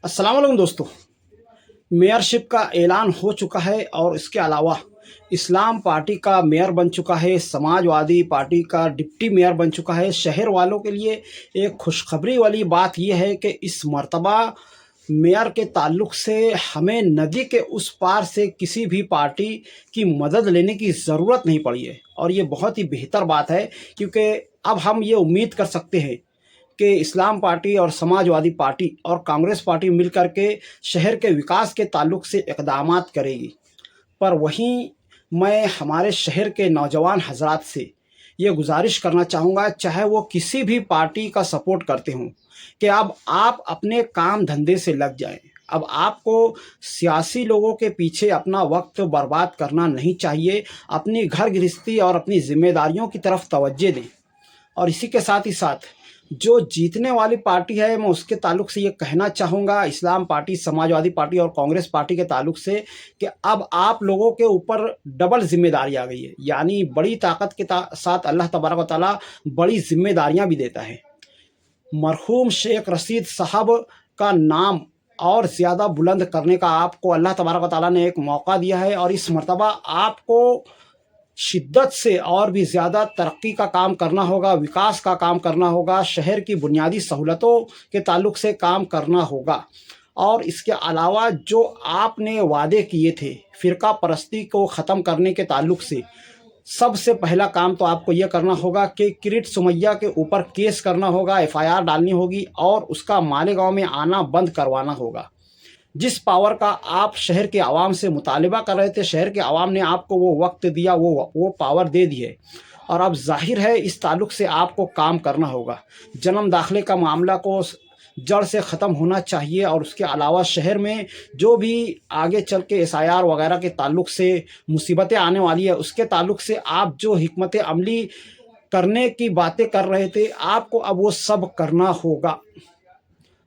अस्सलाम वालेकुम दोस्तों। मेयरशिप का ऐलान हो चुका है और इसके अलावा इस्लाम पार्टी का मेयर बन चुका है, समाजवादी पार्टी का डिप्टी मेयर बन चुका है। शहर वालों के लिए एक खुशखबरी वाली बात यह है कि इस मर्तबा मेयर के ताल्लुक से हमें नदी के उस पार से किसी भी पार्टी की मदद लेने की ज़रूरत नहीं पड़ी है और ये बहुत ही बेहतर बात है, क्योंकि अब हम ये उम्मीद कर सकते हैं कि इस्लाम पार्टी और समाजवादी पार्टी और कांग्रेस पार्टी मिलकर के शहर के विकास के ताल्लुक से इक़दामात करेगी। पर वहीं मैं हमारे शहर के नौजवान हजरात से ये गुजारिश करना चाहूँगा, चाहे वो किसी भी पार्टी का सपोर्ट करते हों, कि अब आप अपने काम धंधे से लग जाएं। अब आपको सियासी लोगों के पीछे अपना वक्त बर्बाद करना नहीं चाहिए। अपनी घर गृहस्थी और अपनी जिम्मेदारियों की तरफ तवज्जो दें। और इसी के साथ ही साथ जो जीतने वाली पार्टी है, मैं उसके ताल्लुक से ये कहना चाहूँगा, इस्लाम पार्टी, समाजवादी पार्टी और कांग्रेस पार्टी के ताल्लुक से, कि अब आप लोगों के ऊपर डबल जिम्मेदारी आ गई है। यानी बड़ी ताकत के साथ अल्लाह तबारक व तआला बड़ी जिम्मेदारियां भी देता है। मरहूम शेख रशीद साहब का नाम और ज़्यादा बुलंद करने का आपको अल्लाह तबारक व तआला ने एक मौका दिया है और इस मर्तबा आपको शिद्दत से और भी ज़्यादा तरक्की का काम करना होगा, विकास का काम करना होगा, शहर की बुनियादी सहूलतों के ताल्लुक से काम करना होगा। और इसके अलावा जो आपने वादे किए थे फ़िरका परस्ती को ख़त्म करने के ताल्लुक से, सबसे पहला काम तो आपको यह करना होगा कि किरीट सुमैया के ऊपर केस करना होगा, एफआईआर डालनी होगी और उसका मालेगांव में आना बंद करवाना होगा। जिस पावर का आप शहर के आवाम से मुतालिबा कर रहे थे, शहर के आवाम ने आपको वो वक्त दिया, वो पावर दे दी है और अब जाहिर है इस ताल्लुक से आपको काम करना होगा। जन्म दाखिले का मामला को जड़ से ख़त्म होना चाहिए और उसके अलावा शहर में जो भी आगे चल के एसआईआर वगैरह के ताल्लुक से मुसीबतें आने वाली है, उसके ताल्लुक से आप जो हिकमत अमली करने की बातें कर रहे थे, आपको अब वो सब करना होगा।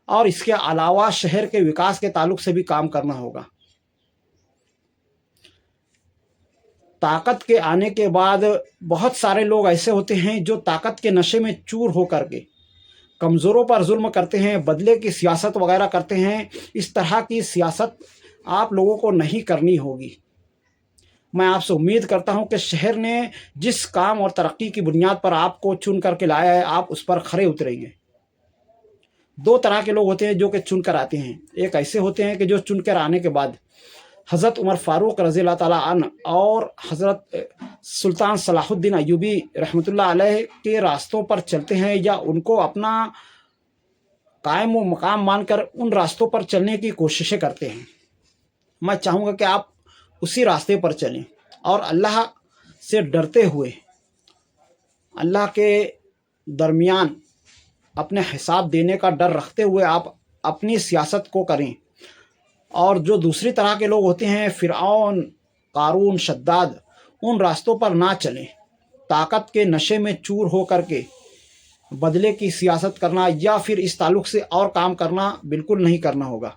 और इसके अलावा शहर के विकास के ताल्लुक से भी काम करना होगा। ताकत के आने के बाद बहुत सारे लोग ऐसे होते हैं जो ताकत के नशे में चूर हो करके कमज़ोरों पर जुल्म करते हैं, बदले की सियासत वगैरह करते हैं। इस तरह की सियासत आप लोगों को नहीं करनी होगी। मैं आपसे उम्मीद करता हूं कि शहर ने जिस काम और तरक्की की बुनियाद पर आपको चुन करके लाया है, आप उस पर खरे उतरेंगे। दो तरह के लोग होते हैं जो कि चुन कर आते हैं। एक ऐसे होते हैं कि जो चुन कर आने के बाद हज़रत उमर फ़ारूक रज़ी अल्लाह ताला अन्हु और हज़रत सुल्तान सलाहुद्दीन अय्यूबी रहमतुल्लाह अलैह के रास्तों पर चलते हैं या उनको अपना कायम व मकाम मानकर उन रास्तों पर चलने की कोशिशें करते हैं। मैं चाहूँगा कि आप उसी रास्ते पर चलें और अल्लाह से डरते हुए, अल्लाह के दरमियान अपने हिसाब देने का डर रखते हुए आप अपनी सियासत को करें। और जो दूसरी तरह के लोग होते हैं, फ़िरऔन, क़ारून, शद्दाद, उन रास्तों पर ना चलें। ताकत के नशे में चूर हो करके बदले की सियासत करना या फिर इस ताल्लुक से और काम करना बिल्कुल नहीं करना होगा।